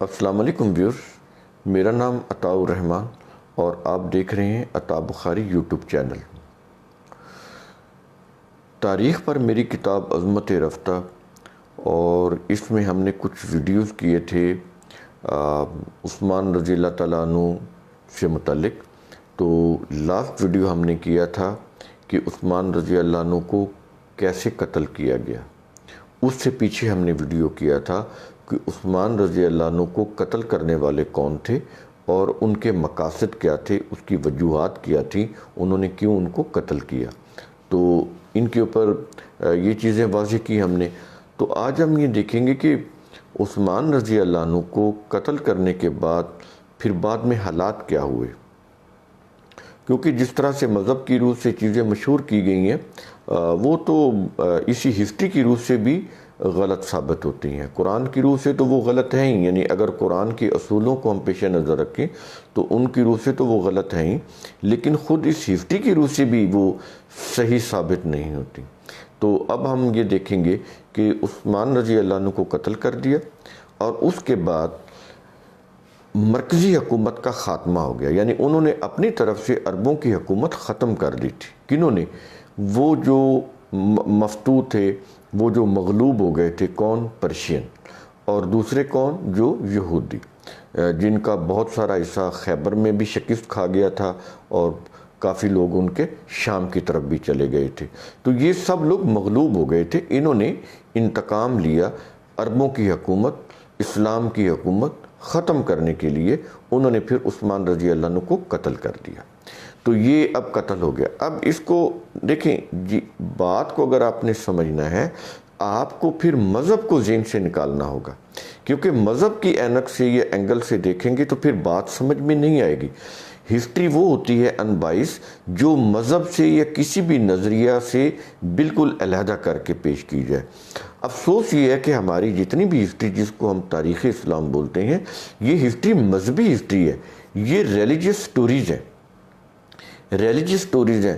السلام علیکم ویورز، میرا نام عطاء الرحمن اور آپ دیکھ رہے ہیں عطاء بخاری یوٹیوب چینل۔ تاریخ پر میری کتاب عظمت رفتہ، اور اس میں ہم نے کچھ ویڈیوز کیے تھے عثمان رضی اللہ تعالیٰ عنہ سے متعلق۔ تو لاسٹ ویڈیو ہم نے کیا تھا کہ عثمان رضی اللہ عنہ کو کیسے قتل کیا گیا۔ اس سے پیچھے ہم نے ویڈیو کیا تھا کہ عثمان رضی اللہ عنہ کو قتل کرنے والے کون تھے اور ان کے مقاصد کیا تھے، اس کی وجوہات کیا تھیں، انہوں نے کیوں ان کو قتل کیا۔ تو ان کے اوپر یہ چیزیں واضح کی ہم نے۔ تو آج ہم یہ دیکھیں گے کہ عثمان رضی اللہ عنہ کو قتل کرنے کے بعد پھر بعد میں حالات کیا ہوئے، کیونکہ جس طرح سے مذہب کی روح سے چیزیں مشہور کی گئی ہیں وہ تو اسی ہسٹری کی روح سے بھی غلط ثابت ہوتی ہیں۔ قرآن کی روح سے تو وہ غلط ہیں ہی، یعنی اگر قرآن کے اصولوں کو ہم پیش نظر رکھیں تو ان کی روح سے تو وہ غلط ہیں ہی، لیکن خود اس ہسٹری کی روح سے بھی وہ صحیح ثابت نہیں ہوتی۔ تو اب ہم یہ دیکھیں گے کہ عثمان رضی اللہ عنہ کو قتل کر دیا اور اس کے بعد مرکزی حکومت کا خاتمہ ہو گیا، یعنی انہوں نے اپنی طرف سے عربوں کی حکومت ختم کر دی تھی۔ کنہوں نے؟ وہ جو مفتو تھے، وہ جو مغلوب ہو گئے تھے، کون؟ پرشین، اور دوسرے کون؟ جو یہودی، جن کا بہت سارا حصہ خیبر میں بھی شکست کھا گیا تھا اور کافی لوگ ان کے شام کی طرف بھی چلے گئے تھے۔ تو یہ سب لوگ مغلوب ہو گئے تھے۔ انہوں نے انتقام لیا، عربوں کی حکومت، اسلام کی حکومت ختم کرنے کے لیے انہوں نے پھر عثمان رضی اللہ عنہ کو قتل کر دیا۔ تو یہ اب قتل ہو گیا۔ اب اس کو دیکھیں جی، بات کو اگر آپ نے سمجھنا ہے، آپ کو پھر مذہب کو ذہن سے نکالنا ہوگا، کیونکہ مذہب کی اینک سے یا اینگل سے دیکھیں گے تو پھر بات سمجھ میں نہیں آئے گی۔ ہسٹری وہ ہوتی ہے انبائس جو مذہب سے یا کسی بھی نظریہ سے بالکل علیحدہ کر کے پیش کی جائے۔ افسوس یہ ہے کہ ہماری جتنی بھی ہسٹری، جس کو ہم تاریخ اسلام بولتے ہیں، یہ ہسٹری مذہبی ہسٹری ہے، یہ ریلیجیس سٹوریز ہیں، ریلیجیس سٹوریز ہیں،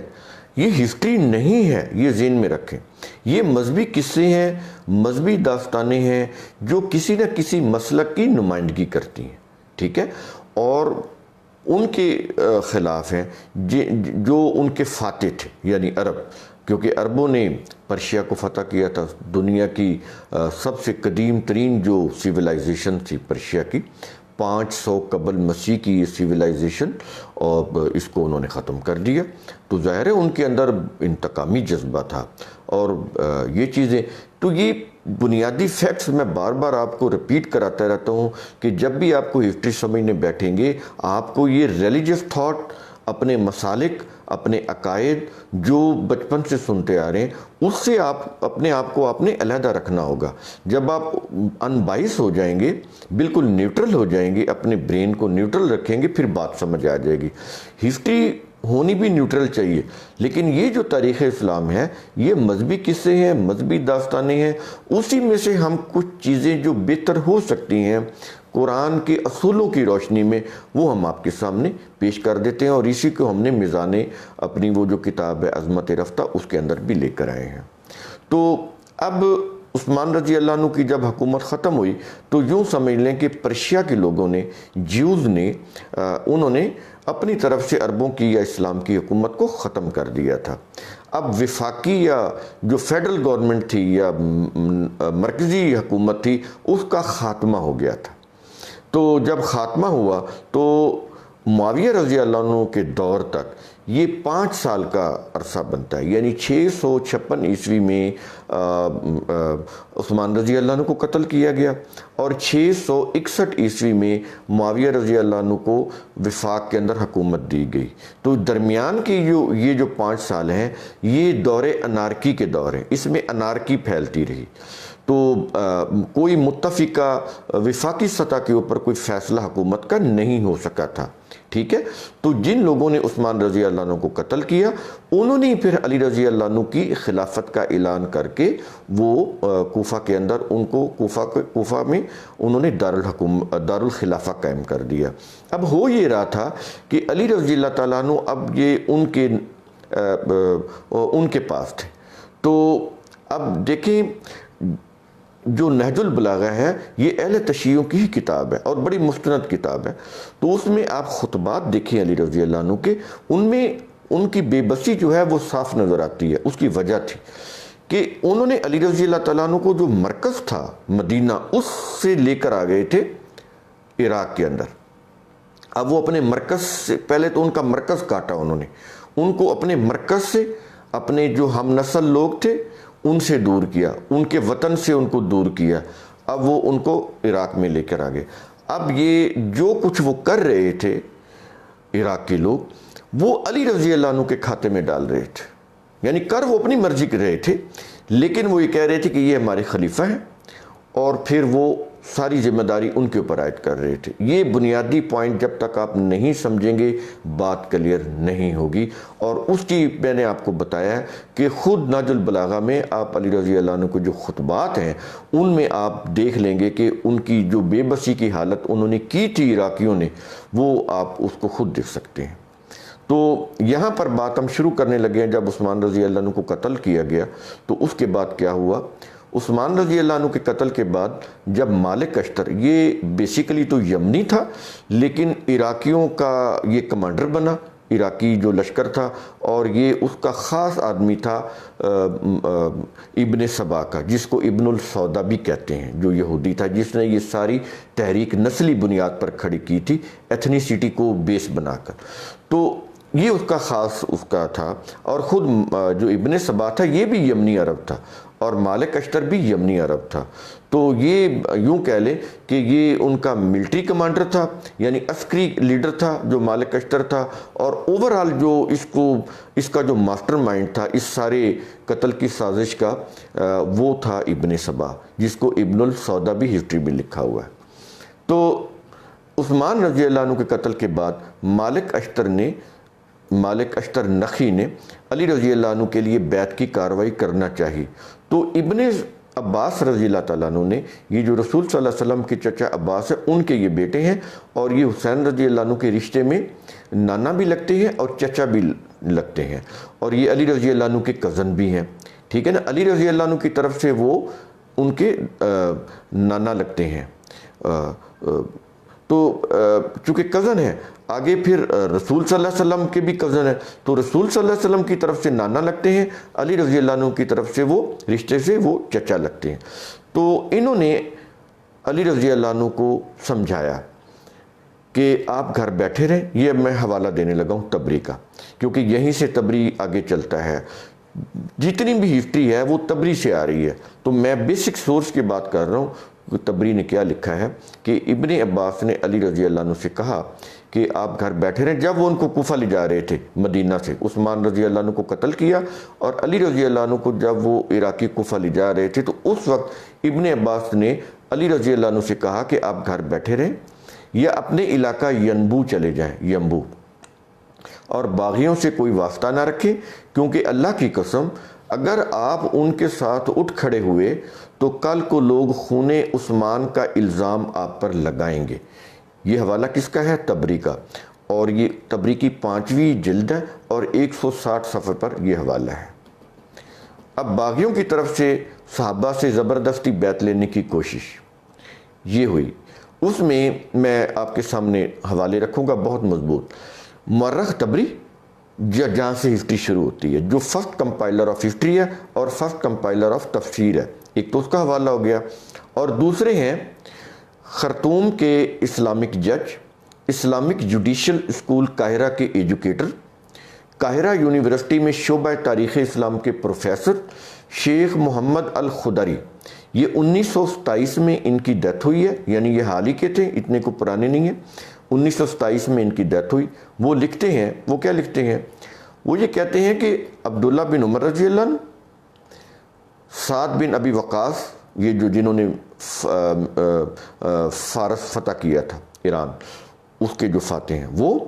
یہ ہسٹری نہیں ہے، یہ ذہن میں رکھیں۔ یہ مذہبی قصے ہیں، مذہبی داستانیں ہیں جو کسی نہ کسی مسلک کی نمائندگی کرتی ہیں، ٹھیک ہے، اور ان کے خلاف ہیں جو ان کے فاتح تھے، یعنی عرب، کیونکہ عربوں نے پرشیا کو فتح کیا تھا۔ دنیا کی سب سے قدیم ترین جو سیولائزیشن تھی پرشیا کی، 500 قبل مسیح کی یہ سیولائزیشن، اور اس کو انہوں نے ختم کر دیا۔ تو ظاہر ہے ان کے اندر انتقامی جذبہ تھا، اور یہ چیزیں تو یہ بنیادی فیکٹس میں بار بار آپ کو ریپیٹ کراتا رہتا ہوں کہ جب بھی آپ کو ہسٹری سمجھنے بیٹھیں گے، آپ کو یہ ریلیجیس تھاٹ، اپنے مسالک، اپنے عقائد جو بچپن سے سنتے آ رہے ہیں، اس سے آپ اپنے آپ کو علیحدہ رکھنا ہوگا۔ جب آپ ان بائس ہو جائیں گے، بالکل نیوٹرل ہو جائیں گے، اپنے برین کو نیوٹرل رکھیں گے، پھر بات سمجھ آ جائے گی۔ ہسٹری ہونی بھی نیوٹرل چاہیے، لیکن یہ جو تاریخ اسلام ہے، یہ مذہبی قصے ہیں، مذہبی داستانیں ہیں، اسی میں سے ہم کچھ چیزیں جو بہتر ہو سکتی ہیں قرآن کے اصولوں کی روشنی میں، وہ ہم آپ کے سامنے پیش کر دیتے ہیں، اور اسی کو ہم نے میزان اپنی وہ جو کتاب ہے عظمت رفتہ، اس کے اندر بھی لے کر آئے ہیں۔ تو اب عثمان رضی اللہ عنہ کی جب حکومت ختم ہوئی تو یوں سمجھ لیں کہ پرشیا کے لوگوں نے، جیوز نے، انہوں نے اپنی طرف سے عربوں کی یا اسلام کی حکومت کو ختم کر دیا تھا۔ اب وفاقی یا جو فیڈرل گورنمنٹ تھی یا مرکزی حکومت تھی، اس کا خاتمہ ہو گیا تھا۔ تو جب خاتمہ ہوا تو معاویہ رضی اللہ عنہ کے دور تک یہ 5 سال کا عرصہ بنتا ہے، یعنی 656 عیسوی میں عثمان رضی اللہ عنہ کو قتل کیا گیا، اور 661 عیسوی میں معاویہ رضی اللہ عنہ کو وفاق کے اندر حکومت دی گئی۔ تو درمیان کی یہ جو 5 سال ہیں، یہ دور انارکی کے دور ہیں، اس میں انارکی پھیلتی رہی۔ تو کوئی متفقہ وفاقی سطح کے اوپر کوئی فیصلہ حکومت کا نہیں ہو سکا تھا، ٹھیک ہے۔ تو جن لوگوں نے عثمان رضی اللہ عنہ کو قتل کیا، انہوں نے پھر علی رضی اللہ عنہ کی خلافت کا اعلان کر کے وہ کوفہ کے اندر ان کو کوفہ میں انہوں نے دارالخلافہ قائم کر دیا۔ اب ہو یہ رہا تھا کہ علی رضی اللہ تعالیٰ عنہ اب یہ ان کے پاس تھے۔ تو اب دیکھیں جو نہج البلاغہ ہے یہ اہل تشیعوں کی ہی کتاب ہے اور بڑی مستند کتاب ہے. تو اس میں آپ خطبات دیکھیں علی رضی اللہ عنہ کے، ان میں ان کی بے بسی جو ہے وہ صاف نظر آتی ہے. اس کی وجہ تھی کہ انہوں نے علی رضی اللہ تعالیٰ عنہ کو جو مرکز تھا مدینہ، اس سے لے کر آ گئے تھے عراق کے اندر. اب وہ اپنے مرکز سے، پہلے تو ان کا مرکز کاٹا انہوں نے، ان کو اپنے مرکز سے، اپنے جو ہم نسل لوگ تھے ان سے دور کیا، ان کے وطن سے ان کو دور کیا. اب وہ ان کو عراق میں لے کر آ گئے. اب یہ جو کچھ وہ کر رہے تھے عراق کے لوگ، وہ علی رضی اللہ عنہ کے کھاتے میں ڈال رہے تھے. یعنی کر وہ اپنی مرضی کر رہے تھے، لیکن وہ یہ کہہ رہے تھے کہ یہ ہمارے خلیفہ ہیں، اور پھر وہ ساری ذمہ داری ان کے اوپر عائد کر رہے تھے. یہ بنیادی پوائنٹ جب تک آپ نہیں سمجھیں گے بات کلیئر نہیں ہوگی. اور اس کی میں نے آپ کو بتایا ہے کہ خود نہج البلاغہ میں آپ علی رضی اللہ عنہ کو جو خطبات ہیں ان میں آپ دیکھ لیں گے کہ ان کی جو بے بسی کی حالت انہوں نے کی تھی عراقیوں نے، وہ آپ اس کو خود دیکھ سکتے ہیں. تو یہاں پر بات ہم شروع کرنے لگے ہیں. جب عثمان رضی اللہ عنہ کو قتل کیا گیا تو اس کے بعد کیا ہوا؟ عثمان رضی اللہ عنہ کے قتل کے بعد جب مالک اشتر، یہ بیسیکلی تو یمنی تھا لیکن عراقیوں کا یہ کمانڈر بنا، عراقی جو لشکر تھا، اور یہ اس کا خاص آدمی تھا ابن سبا کا، جس کو ابن السودا بھی کہتے ہیں، جو یہودی تھا جس نے یہ ساری تحریک نسلی بنیاد پر کھڑی کی تھی، ایتھنیسٹی کو بیس بنا کر. تو یہ اس کا خاص اس کا تھا. اور خود جو ابن سبا تھا یہ بھی یمنی عرب تھا، اور مالک اشتر بھی یمنی عرب تھا. تو یہ یوں کہہ لیں کہ یہ ان کا ملٹری کمانڈر تھا، یعنی عسکری لیڈر تھا جو مالک اشتر تھا. اور اوورآل جو اس کا جو ماسٹر مائنڈ تھا اس سارے قتل کی سازش کا، وہ تھا ابن سبا، جس کو ابن السودا بھی ہسٹری میں لکھا ہوا ہے. تو عثمان رضی اللہ عنہ کے قتل کے بعد مالک اشتر نخی نے علی رضی اللہ عنہ کے لیے بیعت کی کارروائی کرنا چاہی. تو ابن عباس رضی اللہ تعالیٰ عنہ نے، یہ جو رسول صلی اللہ علیہ وسلم کے چچا عباس ہیں ان کے یہ بیٹے ہیں، اور یہ حسین رضی اللہ عنہ کے رشتے میں نانا بھی لگتے ہیں اور چچا بھی لگتے ہیں، اور یہ علی رضی اللہ عنہ کے کزن بھی ہیں. ٹھیک ہے نا، علی رضی اللہ عنہ کی طرف سے وہ ان کے نانا لگتے ہیں. تو چونکہ کزن ہیں، آگے پھر رسول صلی اللہ علیہ وسلم کے بھی کزن ہیں، تو رسول صلی اللہ علیہ وسلم کی طرف سے نانا لگتے ہیں، علی رضی اللہ عنہ کی طرف سے وہ رشتے سے وہ چچا لگتے ہیں. تو انہوں نے علی رضی اللہ عنہ کو سمجھایا کہ آپ گھر بیٹھے رہیں. یہ میں حوالہ دینے لگا ہوں تبری کا، کیونکہ یہیں سے تبری آگے چلتا ہے. جتنی بھی ہسٹری ہے وہ تبری سے آ رہی ہے. تو میں بیسک سورس کی بات کر رہا ہوں. تبری نے کیا لکھا ہے کہ ابن عباس نے علی رضی اللہ عنہ سے کہا کہ آپ گھر بیٹھے رہیں. جب وہ ان کو کوفہ لے جا رہے تھے مدینہ سے، عثمان رضی اللہ عنہ کو قتل کیا، اور علی رضی اللہ عنہ کو جب وہ عراقی کوفہ لے جا رہے تھے، تو اس وقت ابن عباس نے علی رضی اللہ عنہ سے کہا کہ آپ گھر بیٹھے رہیں یا اپنے علاقہ ینبو چلے جائیں، ینبو، اور باغیوں سے کوئی واسطہ نہ رکھیں، کیونکہ اللہ کی قسم اگر آپ ان کے ساتھ اٹھ کھڑے ہوئے تو کل کو لوگ خون عثمان کا الزام آپ پر لگائیں گے. یہ حوالہ کس کا ہے؟ تبری کا. اور یہ تبری کی 5ویں جلد ہے اور 160 صفحے پر یہ حوالہ ہے. اب باغیوں کی طرف سے صحابہ سے زبردستی بیعت لینے کی کوشش یہ ہوئی. اس میں آپ کے سامنے حوالے رکھوں گا بہت مضبوط. مورخ تبری جہاں سے ہسٹری شروع ہوتی ہے، جو فرسٹ کمپائلر آف ہسٹری ہے اور فرسٹ کمپائلر آف تفسیر ہے، ایک تو اس کا حوالہ ہو گیا. اور دوسرے ہیں خرطوم کے اسلامک جج، اسلامک جوڈیشل اسکول قاہرہ کے ایجوکیٹر، قاہرہ یونیورسٹی میں شعبہ تاریخ اسلام کے پروفیسر شیخ محمد الخدری. یہ 1927 میں ان کی ڈیتھ ہوئی ہے، یعنی یہ حال ہی کے تھے، اتنے کو پرانے نہیں ہیں. 1927 میں ان کی ڈیتھ ہوئی. وہ لکھتے ہیں، وہ کیا لکھتے ہیں؟ وہ یہ کہتے ہیں کہ عبداللہ بن عمر رضی اللہ عنہ، سعد بن ابی وقاص، یہ جو جنہوں نے فارس فتح کیا تھا ایران، اس کے جو فاتح ہیں، وہ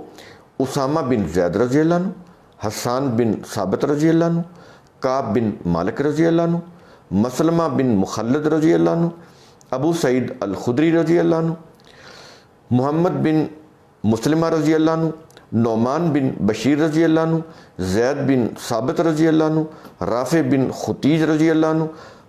اسامہ بن زید رضی اللہ عنہ، حسان بن ثابت رضی اللہ عنہ، کعب بن مالک رضی اللہ عنہ، مسلمہ بن مخلد رضی اللہ عنہ، ابو سعید الخدری رضی اللہ عنہ، محمد بن مسلمہ رضی اللہ عنہ، نعمان بن بشیر رضی اللہ عنہ، زید بن ثابت رضی اللہ عنہ، رافع بن ختیج رضی اللہ عنہ،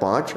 5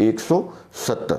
170।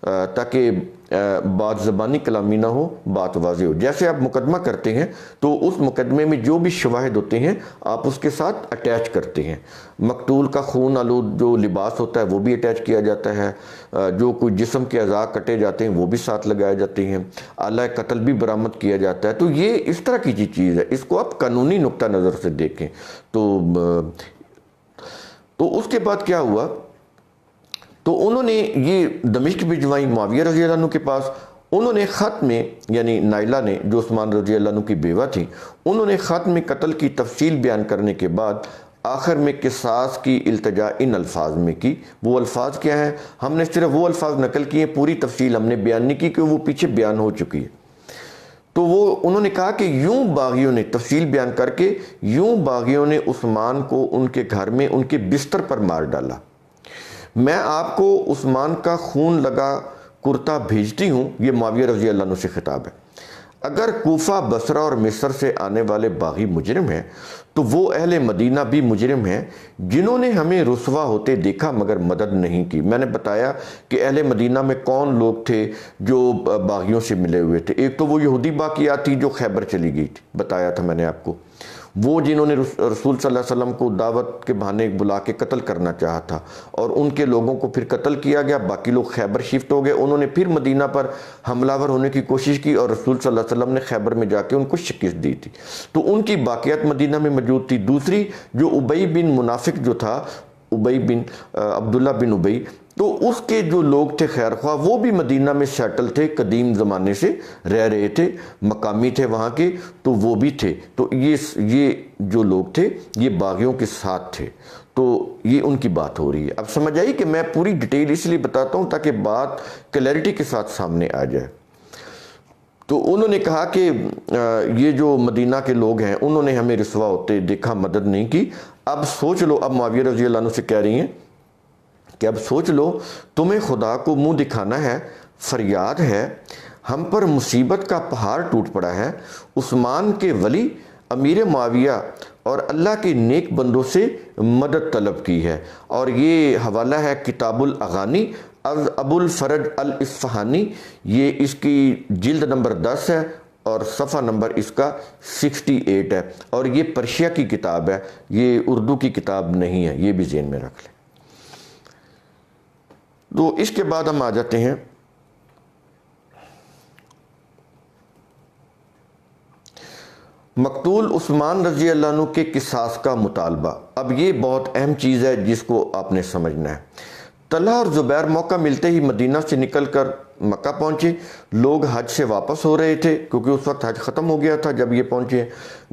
تاکہ بات زبانی کلامی نہ ہو، بات واضح ہو۔ جیسے آپ مقدمہ کرتے ہیں تو اس مقدمے میں جو بھی شواہد ہوتے ہیں آپ اس کے ساتھ اٹیچ کرتے ہیں۔ مقتول کا خون آلود جو لباس ہوتا ہے وہ بھی اٹیچ کیا جاتا ہے، جو کوئی جسم کے اعضاء کٹے جاتے ہیں وہ بھی ساتھ لگائے جاتے ہیں، آلہ قتل بھی برآمد کیا جاتا ہے۔ تو یہ اس طرح کی چیز ہے، اس کو آپ قانونی نقطہ نظر سے دیکھیں۔ تو اس کے بعد کیا ہوا، تو انہوں نے یہ دمشق بھجوائی معاویہ رضی اللہ عنہ کے پاس۔ انہوں نے خط میں، یعنی نائلہ نے جو عثمان رضی اللہ عنہ کی بیوہ تھی، انہوں نے خط میں قتل کی تفصیل بیان کرنے کے بعد آخر میں قصاص کی التجا ان الفاظ میں کی۔ وہ الفاظ کیا ہیں؟ ہم نے صرف وہ الفاظ نقل کیے، پوری تفصیل ہم نے بیان نہیں کی کہ وہ پیچھے بیان ہو چکی ہے۔ تو انہوں نے کہا کہ یوں باغیوں نے، تفصیل بیان کر کے، یوں باغیوں نے عثمان کو ان کے گھر میں ان کے بستر پر مار ڈالا۔ میں آپ کو عثمان کا خون لگا کرتا بھیجتی ہوں، یہ معاویہ رضی اللہ عنہ سے خطاب ہے۔ اگر کوفہ، بصرہ اور مصر سے آنے والے باغی مجرم ہیں تو وہ اہل مدینہ بھی مجرم ہیں جنہوں نے ہمیں رسوا ہوتے دیکھا مگر مدد نہیں کی۔ میں نے بتایا کہ اہل مدینہ میں کون لوگ تھے جو باغیوں سے ملے ہوئے تھے۔ ایک تو وہ یہودی باقیات تھی جو خیبر چلی گئی تھی، بتایا تھا میں نے آپ کو، وہ جنہوں نے رسول صلی اللہ علیہ وسلم کو دعوت کے بہانے بلا کے قتل کرنا چاہا تھا، اور ان کے لوگوں کو پھر قتل کیا گیا، باقی لوگ خیبر شفٹ ہو گئے۔ انہوں نے پھر مدینہ پر حملہ ور ہونے کی کوشش کی اور رسول صلی اللہ علیہ وسلم نے خیبر میں جا کے ان کو شکست دی تھی، تو ان کی باقیات مدینہ میں موجود تھی۔ دوسری جو ابی بن منافق جو تھا، ابی بن عبداللہ بن ابی، تو اس کے جو لوگ تھے خیر خواہ، وہ بھی مدینہ میں سیٹل تھے، قدیم زمانے سے رہ رہے تھے، مقامی تھے وہاں کے، تو وہ بھی تھے۔ تو یہ جو لوگ تھے یہ باغیوں کے ساتھ تھے، تو یہ ان کی بات ہو رہی ہے۔ اب سمجھ آئی کہ میں پوری ڈیٹیل اس لیے بتاتا ہوں تاکہ بات کلیئرٹی کے ساتھ سامنے آ جائے۔ تو انہوں نے کہا کہ یہ جو مدینہ کے لوگ ہیں انہوں نے ہمیں رسوا ہوتے دیکھا، مدد نہیں کی۔ اب سوچ لو، اب معاویہ رضی اللہ عنہ سے کہہ رہی ہیں کہ اب سوچ لو، تمہیں خدا کو منہ دکھانا ہے، فریاد ہے، ہم پر مصیبت کا پہاڑ ٹوٹ پڑا ہے۔ عثمان کے ولی امیر معاویہ اور اللہ کے نیک بندوں سے مدد طلب کی ہے۔ اور یہ حوالہ ہے کتاب الاغانی از ابو الفرج الاصفہانی، یہ اس کی جلد نمبر 10 ہے اور صفحہ نمبر اس کا 68 ہے، اور یہ پرشیا کی کتاب ہے، یہ اردو کی کتاب نہیں ہے، یہ بھی ذہن میں رکھ لیں۔ تو اس کے بعد ہم آ جاتے ہیں مقتول عثمان رضی اللہ عنہ کے قصاص کا مطالبہ۔ اب یہ بہت اہم چیز ہے جس کو آپ نے سمجھنا ہے۔ طلحہ اور زبیر موقع ملتے ہی مدینہ سے نکل کر مکہ پہنچے۔ لوگ حج سے واپس ہو رہے تھے کیونکہ اس وقت حج ختم ہو گیا تھا جب یہ پہنچے۔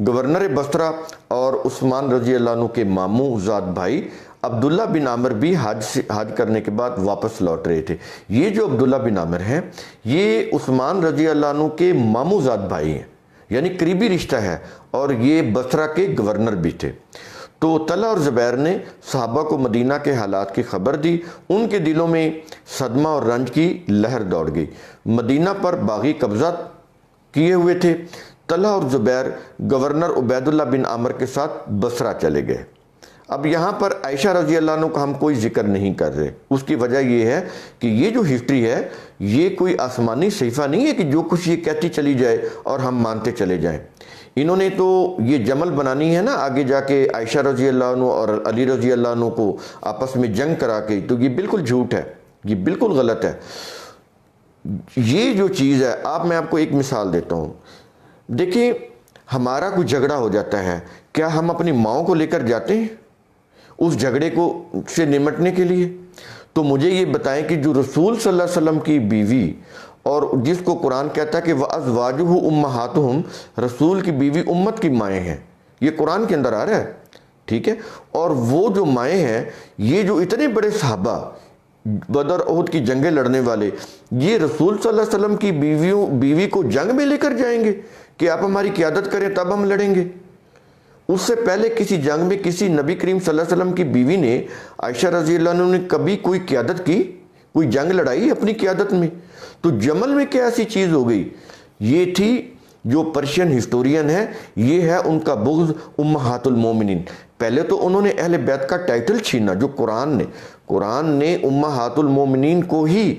گورنر بصرہ اور عثمان رضی اللہ عنہ کے ماموں زاد بھائی عبداللہ بن عامر بھی حج کرنے کے بعد واپس لوٹ رہے تھے۔ یہ جو عبداللہ بن عامر ہیں یہ عثمان رضی اللہ عنہ کے ماموں زاد بھائی ہیں، یعنی قریبی رشتہ ہے، اور یہ بصرہ کے گورنر بھی تھے۔ تو طلحہ اور زبیر نے صحابہ کو مدینہ کے حالات کی خبر دی۔ ان کے دلوں میں صدمہ اور رنج کی لہر دوڑ گئی۔ مدینہ پر باغی قبضہ کیے ہوئے تھے۔ طلحہ اور زبیر گورنر عبید اللہ بن عامر کے ساتھ بصرہ چلے گئے۔ اب یہاں پر عائشہ رضی اللہ عنہ کا ہم کوئی ذکر نہیں کر رہے، اس کی وجہ یہ ہے کہ یہ جو ہسٹری ہے یہ کوئی آسمانی صحیفہ نہیں ہے کہ جو کچھ یہ کہتی چلی جائے اور ہم مانتے چلے جائیں۔ انہوں نے تو یہ جمل بنانی ہے نا آگے جا کے عائشہ رضی اللہ عنہ اور علی رضی اللہ عنہ کو آپس میں جنگ کرا کے، تو یہ بالکل جھوٹ ہے، یہ بالکل غلط ہے۔ یہ جو چیز ہے، میں آپ کو ایک مثال دیتا ہوں۔ دیکھیں، ہمارا کوئی جھگڑا ہو جاتا ہے، کیا ہم اپنی ماؤں کو لے کر جاتے ہیں اس جھگڑے کو سے نمٹنے کے لیے؟ تو مجھے یہ بتائیں کہ جو رسول صلی اللہ علیہ وسلم کی بیوی، اور جس کو قرآن کہتا ہے کہ وَأَزْوَاجُهُ أُمَّهَاتُهُمْ، رسول کی بیوی امت کی مائیں ہیں، یہ قرآن کے اندر آ رہا ہے، ٹھیک ہے؟ اور وہ جو مائیں ہیں، یہ جو اتنے بڑے صحابہ بدر احد کی جنگیں لڑنے والے، یہ رسول صلی اللہ علیہ وسلم کی بیوی کو جنگ میں لے کر جائیں گے کہ آپ ہماری قیادت کریں تب ہم لڑیں گے؟ اس سے پہلے کسی جنگ میں کسی نبی کریم صلی اللہ علیہ وسلم کی بیوی نے، عائشہ رضی اللہ عنہ نے کبھی کوئی قیادت کی، کوئی جنگ لڑائی اپنی قیادت میں؟ تو جمل میں کیا ایسی چیز ہو گئی؟ یہ تھی، جو پرشین ہسٹورین ہے، یہ ہے ان کا بغض امہات المومنین۔ پہلے تو انہوں نے اہل بیت کا ٹائٹل چھینا، جو قرآن نے امہات المومنین کو ہی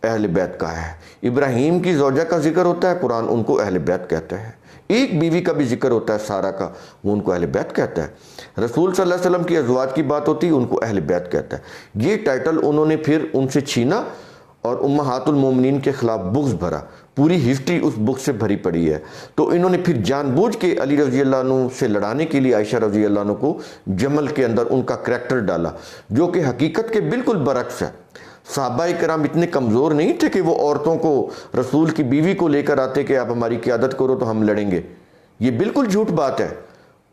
اہل بیت کا ہے۔ ابراہیم کی زوجہ کا ذکر ہوتا ہے، قرآن ان کو اہل بیت کہتا ہے۔ ایک بیوی کا بھی ذکر ہوتا ہے سارہ کا، وہ ان کو اہل بیت کہتا ہے۔ رسول صلی اللہ علیہ وسلم کی ازواج کی بات ہوتی ہے، ان کو اہل بیت کہتا ہے۔ یہ ٹائٹل انہوں نے پھر ان سے چھینا اور امہات المومنین کے خلاف بغض بھرا۔ پوری ہسٹری اس بغض سے بھری پڑی ہے۔ تو انہوں نے پھر جان بوجھ کے علی رضی اللہ عنہ سے لڑانے کے لیے عائشہ رضی اللہ عنہ کو جمل کے اندر ان کا کریکٹر ڈالا، جو کہ حقیقت کے بالکل برعکس ہے۔ صحابہ کرام اتنے کمزور نہیں تھے کہ وہ عورتوں کو، رسول کی بیوی کو لے کر آتے کہ آپ ہماری قیادت کرو تو ہم لڑیں گے۔ یہ بالکل جھوٹ بات ہے۔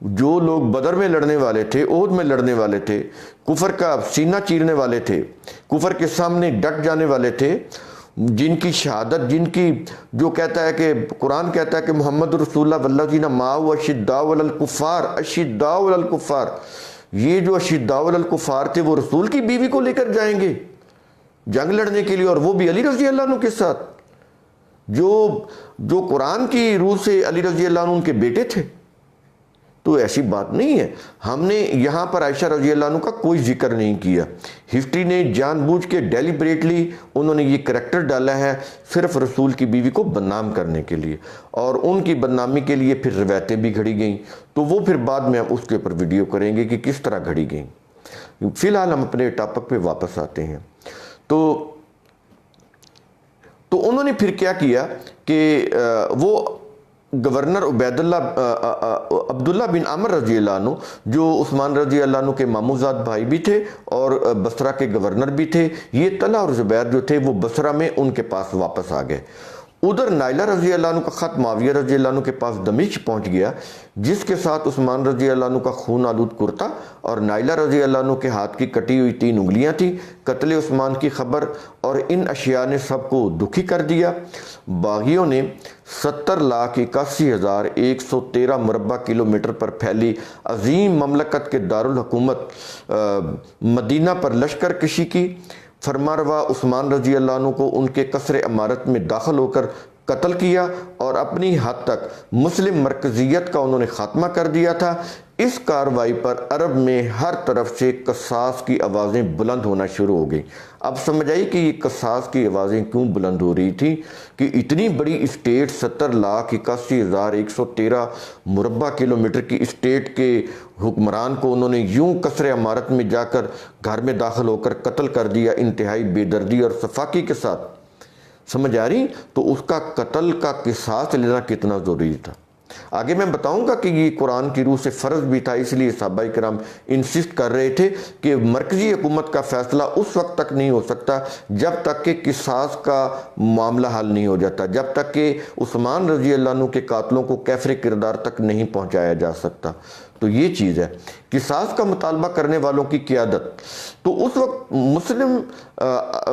جو لوگ بدر میں لڑنے والے تھے، احد میں لڑنے والے تھے، کفر کا سینہ چیرنے والے تھے، کفر کے سامنے ڈٹ جانے والے تھے، جن کی شہادت، جن کی جو کہتا ہے کہ قرآن کہتا ہے کہ محمد رسول اللہ والذین معہ اشداء علی الکفار، اشداء علی الکفار، یہ جو اشداء علی الکفار تھے وہ رسول کی بیوی کو لے کر جائیں گے جنگ لڑنے کے لیے، اور وہ بھی علی رضی اللہ عنہ کے ساتھ، جو قرآن کی روح سے علی رضی اللہ عنہ ان کے بیٹے تھے۔ تو ایسی بات نہیں ہے۔ ہم نے یہاں پر عائشہ رضی اللہ عنہ کا کوئی ذکر نہیں کیا۔ ہسٹری نے جان بوجھ کے ڈیلیبریٹلی انہوں نے یہ کریکٹر ڈالا ہے صرف رسول کی بیوی کو بدنام کرنے کے لیے، اور ان کی بدنامی کے لیے پھر روایتیں بھی گھڑی گئیں۔ تو وہ پھر بعد میں ہم اس کے اوپر ویڈیو کریں گے کہ کس طرح گھڑی گئیں۔ فی الحال ہم اپنے ٹاپک پہ واپس آتے ہیں۔ تو انہوں نے پھر کیا کیا کہ وہ گورنر عبداللہ بن عمر رضی اللہ عنہ، جو عثمان رضی اللہ عنہ کے ماموزاد بھائی بھی تھے اور بصرہ کے گورنر بھی تھے، یہ طلحہ اور زبیر جو تھے وہ بصرہ میں ان کے پاس واپس آ گئے۔ ادھر نائلہ رضی اللہ عنہ کا خط معاویہ رضی اللہ عنہ کے پاس دمشق پہنچ گیا، جس کے ساتھ عثمان رضی اللہ عنہ کا خون آلود کرتا اور نائلہ رضی اللہ عنہ کے ہاتھ کی کٹی ہوئی 3 انگلیاں تھیں۔ قتل عثمان کی خبر اور ان اشیاء نے سب کو دکھی کر دیا۔ باغیوں نے 70,81,113 مربع کلومیٹر پر پھیلی عظیم مملکت کے دارالحکومت مدینہ پر لشکر کشی کی۔ فرمانروا عثمان رضی اللہ عنہ کو ان کے قصر امارت میں داخل ہو کر قتل کیا اور اپنی حد تک مسلم مرکزیت کا انہوں نے خاتمہ کر دیا تھا۔ اس کارروائی پر عرب میں ہر طرف سے قصاص کی آوازیں بلند ہونا شروع ہو گئیں۔ اب سمجھ آئی کہ یہ قصاص کی آوازیں کیوں بلند ہو رہی تھی کہ اتنی بڑی اسٹیٹ 70,81,113 مربع کلومیٹر کی اسٹیٹ کے حکمران کو انہوں نے یوں قصر عمارت میں جا کر گھر میں داخل ہو کر قتل کر دیا، انتہائی بے دردی اور صفاقی کے ساتھ۔ سمجھ آ رہی؟ تو اس کا قتل کا قصاص لینا کتنا ضروری تھا۔ آگے میں بتاؤں گا کہ یہ قرآن کی روح سے فرض بھی تھا، اس لیے صحابہ کرام انسسٹ کر رہے تھے کہ مرکزی حکومت کا فیصلہ اس وقت تک نہیں ہو سکتا جب تک کہ قصاص کا معاملہ حل نہیں ہو جاتا، جب تک کہ عثمان رضی اللہ عنہ کے قاتلوں کو کیفر کردار تک نہیں پہنچایا جا سکتا۔ تو یہ چیز ہے قصاص کا مطالبہ کرنے والوں کی قیادت۔ تو اس وقت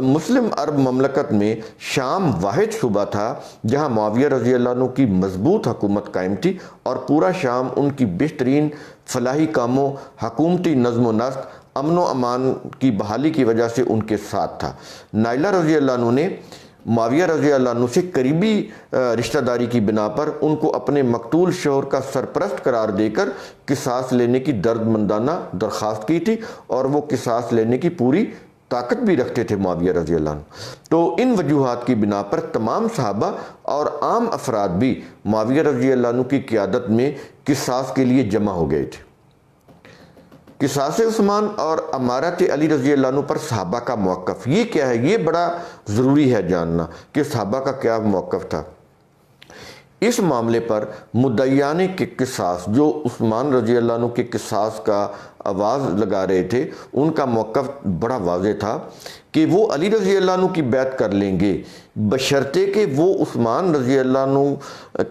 مسلم عرب مملکت میں شام واحد صوبہ تھا جہاں معاویہ رضی اللہ عنہ کی مضبوط حکومت قائم تھی، اور پورا شام ان کی بہترین فلاحی کاموں، حکومتی نظم و نسق، امن و امان کی بحالی کی وجہ سے ان کے ساتھ تھا۔ نائلہ رضی اللہ عنہ نے معاویہ رضی اللہ عنہ سے قریبی رشتہ داری کی بنا پر ان کو اپنے مقتول شوہر کا سرپرست قرار دے کر قصاص لینے کی درد مندانہ درخواست کی تھی، اور وہ قصاص لینے کی پوری طاقت بھی رکھتے تھے معاویہ رضی اللہ عنہ۔ تو ان وجوہات کی بنا پر تمام صحابہ اور عام افراد بھی معاویہ رضی اللہ عنہ کی قیادت میں قصاص کے لیے جمع ہو گئے تھے۔ قصاص عثمان اور امارت علی رضی اللہ عنہ پر صحابہ کا موقف یہ کیا ہے؟ یہ بڑا ضروری ہے جاننا کہ صحابہ کا کیا موقف تھا۔ اس معاملے پر مدعیان کے قصاص، جو عثمان رضی اللہ عنہ کے قصاص کا آواز لگا رہے تھے، ان کا موقف بڑا واضح تھا کہ وہ علی رضی اللہ عنہ کی بیعت کر لیں گے بشرطے کہ وہ عثمان رضی اللہ عنہ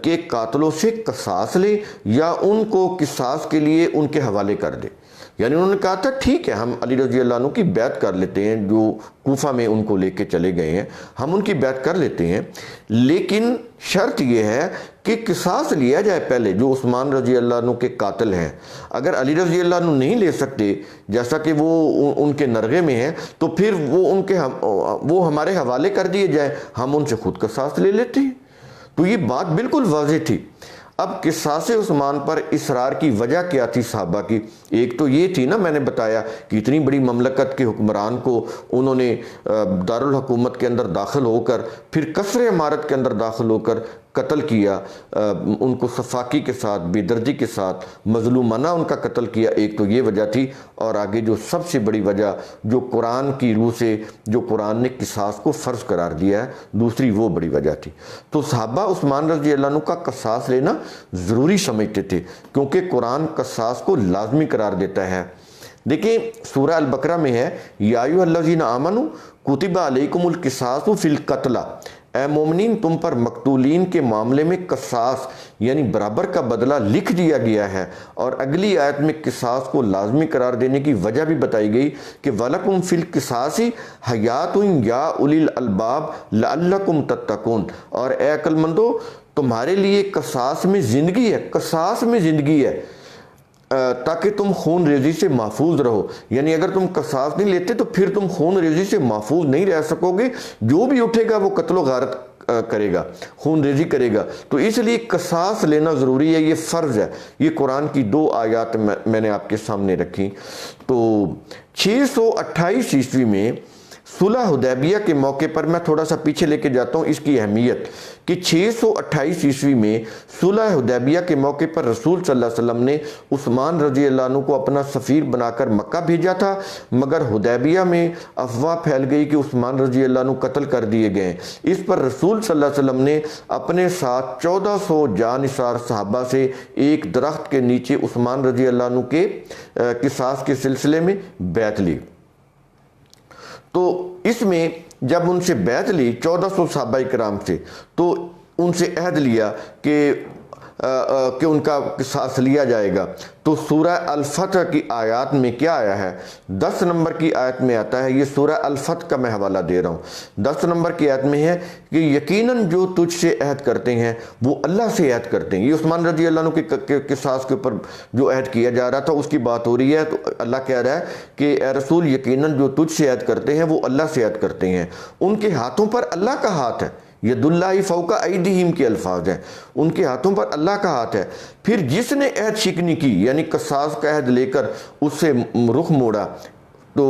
کے قاتلوں سے قصاص لے یا ان کو قصاص کے لیے ان کے حوالے کر دے۔ یعنی انہوں نے کہا تھا ٹھیک ہے ہم علی رضی اللہ عنہ کی بیعت کر لیتے ہیں، جو کوفہ میں ان کو لے کے چلے گئے ہیں، ہم ان کی بیعت کر لیتے ہیں، لیکن شرط یہ ہے کہ قصاص لیا جائے پہلے جو عثمان رضی اللہ عنہ کے قاتل ہیں۔ اگر علی رضی اللہ عنہ نہیں لے سکتے جیسا کہ وہ ان کے نرغے میں ہیں، تو پھر وہ ہمارے حوالے کر دیے جائیں، ہم ان سے خود قصاص لے لیتے ہیں۔ تو یہ بات بالکل واضح تھی۔ اب قصاص عثمان پر اصرار کی وجہ کیا تھی صحابہ کی؟ ایک تو یہ تھی نا، میں نے بتایا کہ اتنی بڑی مملکت کے حکمران کو انہوں نے دارالحکومت کے اندر داخل ہو کر، پھر قصر عمارت کے اندر داخل ہو کر قتل کیا، ان کو صفاقی کے ساتھ، بے دردی کے ساتھ، مظلومانہ ان کا قتل کیا۔ ایک تو یہ وجہ تھی، اور آگے جو سب سے بڑی وجہ جو قرآن کی روح سے، جو قرآن نے قصاص کو فرض قرار دیا ہے، دوسری وہ بڑی وجہ تھی۔ تو صحابہ عثمان رضی اللہ عنہ کا قصاص لینا ضروری سمجھتے تھے، کیونکہ قرآن قصاص کو لازمی قرار دیتا ہے۔ دیکھیں سورہ البقرہ میں ہے، یا ایھا الذین آمنوا کتب علیکم القصاص فی القتلى، اے مومنین تم پر مقتولین کے معاملے میں قصاص یعنی برابر کا بدلہ لکھ دیا گیا ہے۔ اور اگلی آیت میں قصاص کو لازمی قرار دینے کی وجہ بھی بتائی گئی کہ وَلَكُمْ فِي الْقِصَاصِ حَيَاتٌ يَا أُولِي الْأَلْبَابِ لَعَلَّكُمْ تَتَّقُونَ، اور اے عقل مندو تمہارے لیے قصاص میں زندگی ہے، قصاص میں زندگی ہے، تاکہ تم خون ریزی سے محفوظ رہو۔ یعنی اگر تم قصاص نہیں لیتے تو پھر تم خون ریزی سے محفوظ نہیں رہ سکو گے، جو بھی اٹھے گا وہ قتل و غارت کرے گا، خون ریزی کرے گا۔ تو اس لیے قصاص لینا ضروری ہے، یہ فرض ہے۔ یہ قرآن کی 2 آیات میں نے آپ کے سامنے رکھی۔ تو 628 عیسوی میں صلح حدیبیہ کے موقع پر، میں تھوڑا سا پیچھے لے کے جاتا ہوں اس کی اہمیت، کہ 628 عیسوی میں صلح حدیبیہ کے موقع پر رسول صلی اللہ علیہ وسلم نے عثمان رضی اللہ عنہ کو اپنا سفیر بنا کر مکہ بھیجا تھا، مگر حدیبیہ میں افواہ پھیل گئی کہ عثمان رضی اللہ عنہ قتل کر دیے گئے۔ اس پر رسول صلی اللہ علیہ وسلم نے اپنے ساتھ 1400 جانثار صحابہ سے ایک درخت کے نیچے عثمان رضی اللہ عنہ کے قصاص کے سلسلے میں بیعت لی۔ تو اس میں جب ان سے بیعت لی 1400 صحابہ کرام سے، تو ان سے عہد لیا کہ ان کا قصاص لیا جائے گا۔ تو سورہ الفتح کی آیات میں کیا آیا ہے؟ 10 نمبر کی آیت میں آتا ہے، یہ سورہ الفتح کا میں حوالہ دے رہا ہوں۔ 10 نمبر کی آیت میں ہے کہ یقیناً جو تجھ سے عہد کرتے ہیں وہ اللہ سے عہد کرتے ہیں۔ یہ عثمان رضی اللہ عنہ کے قصاص کے اوپر جو عہد کیا جا رہا تھا اس کی بات ہو رہی ہے۔ تو اللہ کہہ رہا ہے کہ اے رسول یقیناً جو تجھ سے عہد کرتے ہیں وہ اللہ سے عہد کرتے ہیں، ان کے ہاتھوں پر اللہ کا ہاتھ ہے۔ ید اللہ فوق ایدیہم کے الفاظ ہیں، ان کے ہاتھوں پر اللہ کا ہاتھ ہے۔ پھر جس نے عہد شکنی کی یعنی قصاص کا عہد لے کر اس سے رخ موڑا، تو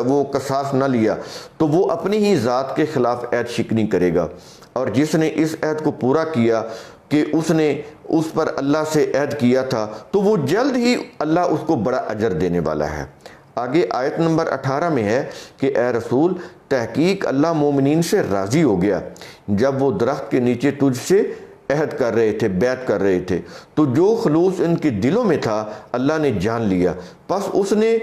وہ قصاص نہ لیا، تو وہ اپنی ہی ذات کے خلاف عہد شکنی کرے گا۔ اور جس نے اس عہد کو پورا کیا کہ اس نے اس پر اللہ سے عہد کیا تھا، تو وہ جلد ہی اللہ اس کو بڑا اجر دینے والا ہے۔ آگے آیت نمبر 18 میں ہے کہ اے رسول تحقیق اللہ مومنین سے راضی ہو گیا جب وہ درخت کے نیچے تجھ سے عہد کر رہے تھے، بیعت کر رہے تھے، تو جو خلوص ان کے دلوں میں تھا اللہ نے جان لیا، پس اس نے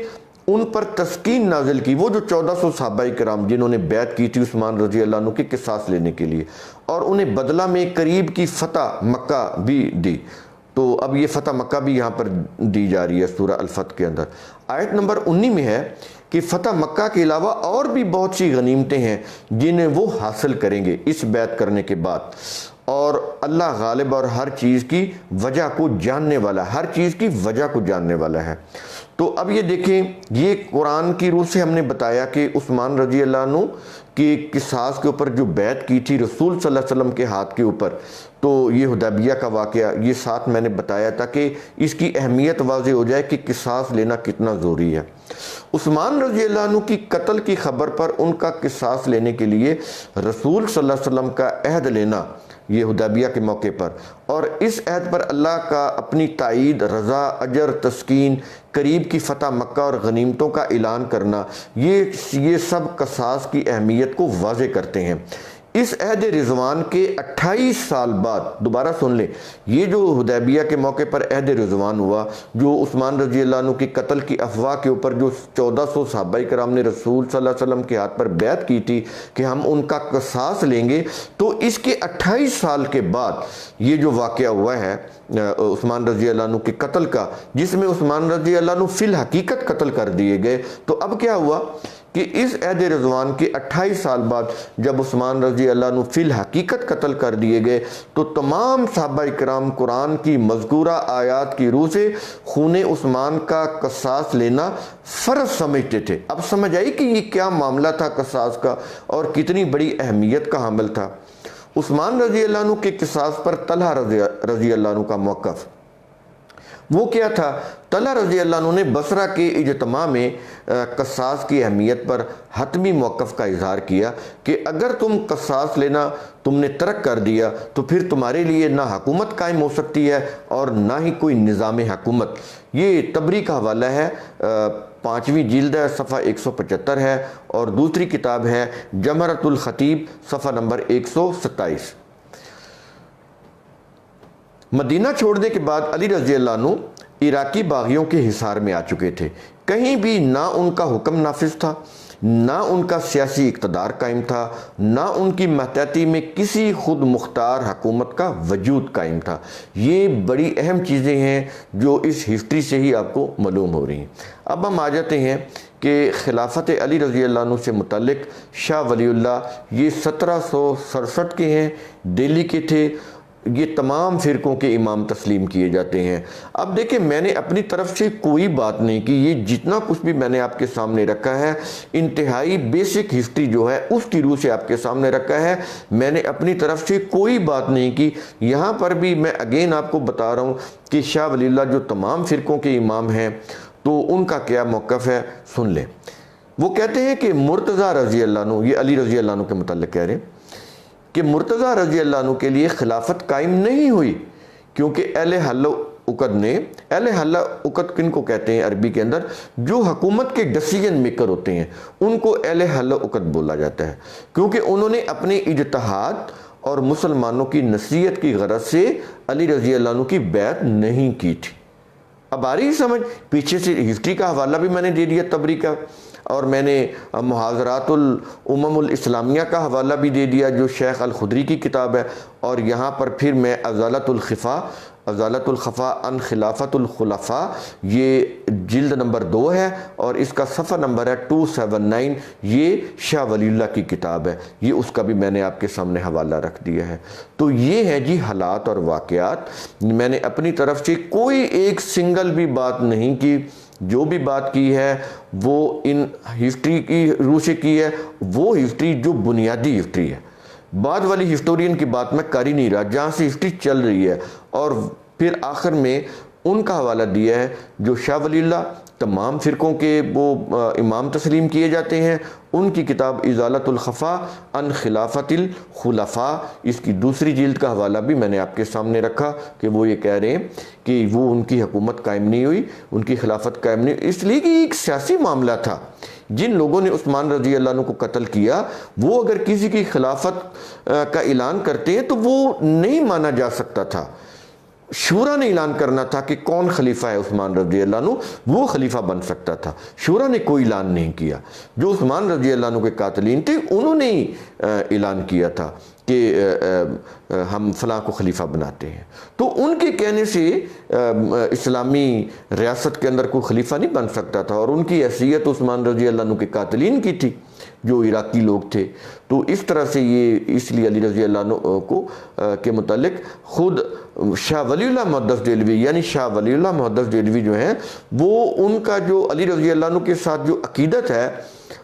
ان پر تسکین نازل کی۔ وہ جو 1400 صحابہ کرام جنہوں نے بیعت کی تھی عثمان رضی اللہ عنہ کے قصاص لینے کے لیے، اور انہیں بدلہ میں قریب کی فتح مکہ بھی دی۔ تو اب یہ فتح مکہ بھی یہاں پر دی جا رہی ہے سورہ الفتح کے اندر۔ آیت نمبر 19 میں ہے کہ فتح مکہ کے علاوہ اور بھی بہت سی غنیمتیں ہیں جنہیں وہ حاصل کریں گے اس بیعت کرنے کے بعد، اور اللہ غالب اور ہر چیز کی وجہ کو جاننے والا، ہر چیز کی وجہ کو جاننے والا ہے۔ تو اب یہ دیکھیں، یہ قرآن کی روح سے ہم نے بتایا کہ عثمان رضی اللہ عنہ کی قصاص کے اوپر جو بیعت کی تھی رسول صلی اللہ علیہ وسلم کے ہاتھ کے اوپر، تو یہ حدیبیہ کا واقعہ، یہ ساتھ میں نے بتایا تھا کہ اس کی اہمیت واضح ہو جائے کہ قصاص لینا کتنا ضروری ہے۔ عثمان رضی اللہ عنہ کی قتل کی خبر پر ان کا قصاص لینے کے لیے رسول صلی اللہ علیہ وسلم کا عہد لینا، یہ حدیبیہ کے موقع پر، اور اس عہد پر اللہ کا اپنی تائید، رضا، اجر، تسکین، قریب کی فتح مکہ اور غنیمتوں کا اعلان کرنا، یہ سب قصاص کی اہمیت کو واضح کرتے ہیں۔ اس عہد رضوان کے 28 سال بعد، دوبارہ سن لیں، یہ جو حدیبیہ کے موقع پر عہد رضوان ہوا، جو عثمان رضی اللہ عنہ کی قتل کی افواہ کے اوپر جو 1400 صحابہ کرام نے رسول صلی اللہ علیہ وسلم کے ہاتھ پر بیعت کی تھی کہ ہم ان کا قصاص لیں گے، تو اس کے 28 سال کے بعد یہ جو واقعہ ہوا ہے عثمان رضی اللہ عنہ کے قتل کا، جس میں عثمان رضی اللہ عنہ فی الحقیقت قتل کر دیے گئے، تو اب کیا ہوا کہ اس عہد رضوان کے 28 سال بعد جب عثمان رضی اللہ عنہ فی الحقیقت قتل کر دیے گئے، تو تمام صحابہ کرام قرآن کی مذکورہ آیات کی روح سے خون عثمان کا قصاص لینا فرض سمجھتے تھے۔ اب سمجھ آئی کہ یہ کیا معاملہ تھا قصاص کا، اور کتنی بڑی اہمیت کا حامل تھا۔ عثمان رضی اللہ عنہ کے قصاص پر طلحہ رضی اللہ عنہ کا موقف وہ کیا تھا؟ طلحہ رضی اللہ عنہ نے بصرہ کے اجتماع میں قصاص کی اہمیت پر حتمی موقف کا اظہار کیا کہ اگر تم قصاص لینا تم نے ترک کر دیا تو پھر تمہارے لیے نہ حکومت قائم ہو سکتی ہے اور نہ ہی کوئی نظام حکومت۔ یہ طبری کا حوالہ ہے، 5ویں جلد ہے، صفحہ 175 ہے، اور دوسری کتاب ہے جمہرۃ الخطیب، صفحہ نمبر 127۔ مدینہ چھوڑنے کے بعد علی رضی اللہ عنہ عراقی باغیوں کے حصار میں آ چکے تھے۔ کہیں بھی نہ ان کا حکم نافذ تھا، نہ ان کا سیاسی اقتدار قائم تھا، نہ ان کی ماتحتی میں کسی خود مختار حکومت کا وجود قائم تھا۔ یہ بڑی اہم چیزیں ہیں جو اس ہسٹری سے ہی آپ کو معلوم ہو رہی ہیں۔ اب ہم آ جاتے ہیں کہ خلافت علی رضی اللہ عنہ سے متعلق شاہ ولی اللہ، یہ 1767 کے ہیں، دہلی کے تھے، یہ تمام فرقوں کے امام تسلیم کیے جاتے ہیں۔ اب دیکھیں، میں نے اپنی طرف سے کوئی بات نہیں کی، یہ جتنا کچھ بھی میں نے آپ کے سامنے رکھا ہے انتہائی بیسک ہسٹری جو ہے اس کی روح سے آپ کے سامنے رکھا ہے، میں نے اپنی طرف سے کوئی بات نہیں کی۔ یہاں پر بھی میں اگین آپ کو بتا رہا ہوں کہ شاہ ولی اللہ جو تمام فرقوں کے امام ہیں تو ان کا کیا موقف ہے، سن لیں۔ وہ کہتے ہیں کہ مرتضیٰ رضی اللہ عنہ، یہ علی رضی اللہ عنہ کے متعلق کہہ رہے ہیں کہ مرتضیٰ رضی اللہ عنہ کے لیے خلافت قائم نہیں ہوئی کیونکہ اہل حل و عقد نے، اہل حل و عقد کن کو کہتے ہیں عربی کے اندر؟ جو حکومت کے ڈیسیژن میکر ہوتے ہیں ان کو اہل حل و عقد بولا جاتا ہے، کیونکہ انہوں نے اپنے اجتہاد اور مسلمانوں کی نصیحت کی غرض سے علی رضی اللہ عنہ کی بیعت نہیں کی تھی۔ اب آ رہی سمجھ؟ پیچھے سے ہسٹری کا حوالہ بھی میں نے دے دیا طبری کا، اور میں نے محاضرات الامم الاسلامیہ کا حوالہ بھی دے دیا جو شیخ الخدری کی کتاب ہے، اور یہاں پر پھر میں ازالۃ الخفا عن خلافت الخلفاء، یہ جلد نمبر 2 ہے اور اس کا صفحہ نمبر ہے 279، یہ شاہ ولی اللہ کی کتاب ہے، یہ اس کا بھی میں نے آپ کے سامنے حوالہ رکھ دیا ہے۔ تو یہ ہے جی حالات اور واقعات، میں نے اپنی طرف سے کوئی ایک سنگل بھی بات نہیں کی، جو بھی بات کی ہے وہ ان ہسٹری کی روح سے کی ہے، وہ ہسٹری جو بنیادی ہسٹری ہے۔ بعد والی ہسٹورین کی بات میں کر ہی نہیں رہا، جہاں سے ہسٹری چل رہی ہے، اور پھر آخر میں ان کا حوالہ دیا ہے جو شاہ ولی اللہ تمام فرقوں کے وہ امام تسلیم کیے جاتے ہیں، ان کی کتاب ازالۃ الخفا عن خلافت الخلفاء، اس کی دوسری جلد کا حوالہ بھی میں نے آپ کے سامنے رکھا کہ وہ یہ کہہ رہے ہیں کہ وہ ان کی حکومت قائم نہیں ہوئی، ان کی خلافت قائم نہیں ہوئی، اس لیے کہ ایک سیاسی معاملہ تھا۔ جن لوگوں نے عثمان رضی اللہ عنہ کو قتل کیا، وہ اگر کسی کی خلافت کا اعلان کرتے ہیں تو وہ نہیں مانا جا سکتا تھا۔ شورا نے اعلان کرنا تھا کہ کون خلیفہ ہے عثمان رضی اللہ عنہ، وہ خلیفہ بن سکتا تھا۔ شورا نے کوئی اعلان نہیں کیا، جو عثمان رضی اللہ عنہ کے قاتلین تھے انہوں نے اعلان کیا تھا کہ ہم فلاں کو خلیفہ بناتے ہیں۔ تو ان کے کہنے سے اسلامی ریاست کے اندر کوئی خلیفہ نہیں بن سکتا تھا، اور ان کی حیثیت عثمان رضی اللہ عنہ کے قاتلین کی تھی جو عراقی لوگ تھے۔ تو اس طرح سے یہ اس لیے علی رضی اللہ عنہ کو کے متعلق خود شاہ ولی اللہ محدث دہلوی، یعنی شاہ ولی اللہ محدث دہلوی جو ہیں، وہ ان کا جو علی رضی اللہ عنہ کے ساتھ جو عقیدت ہے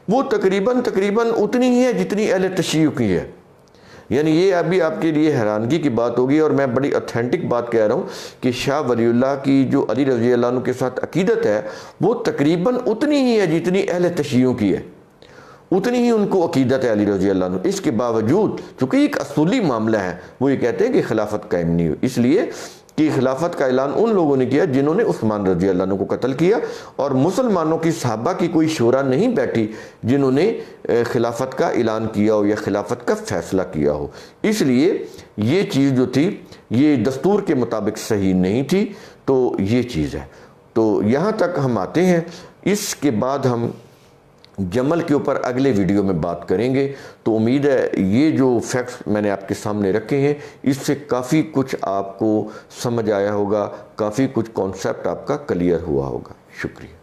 وہ تقریباً اتنی ہی ہے جتنی اہل تشیع کی ہے۔ یعنی یہ ابھی آپ کے لیے حیرانگی کی بات ہوگی، اور میں بڑی اتھینٹک بات کہہ رہا ہوں کہ شاہ ولی اللہ کی جو علی رضی اللہ عنہ کے ساتھ عقیدت ہے وہ تقریباً اتنی ہی ہے جتنی اہل تشیع کی ہے، اتنی ہی ان کو عقیدت ہے علی رضی اللہ عنہ۔ اس کے باوجود چونکہ ایک اصولی معاملہ ہے، وہ یہ کہتے ہیں کہ خلافت قائم نہیں ہوئی، اس لیے کہ خلافت کا اعلان ان لوگوں نے کیا جنہوں نے عثمان رضی اللہ عنہ کو قتل کیا، اور مسلمانوں کی صحابہ کی کوئی شورا نہیں بیٹھی جنہوں نے خلافت کا اعلان کیا ہو یا خلافت کا فیصلہ کیا ہو۔ اس لیے یہ چیز جو تھی یہ دستور کے مطابق صحیح نہیں تھی، تو یہ چیز ہے۔ تو یہاں تک ہم آتے ہیں، اس کے بعد ہم جمل کے اوپر اگلے ویڈیو میں بات کریں گے۔ تو امید ہے یہ جو فیکٹس میں نے آپ کے سامنے رکھے ہیں اس سے کافی کچھ آپ کو سمجھ آیا ہوگا، کافی کچھ کانسیپٹ آپ کا کلیئر ہوا ہوگا۔ شکریہ۔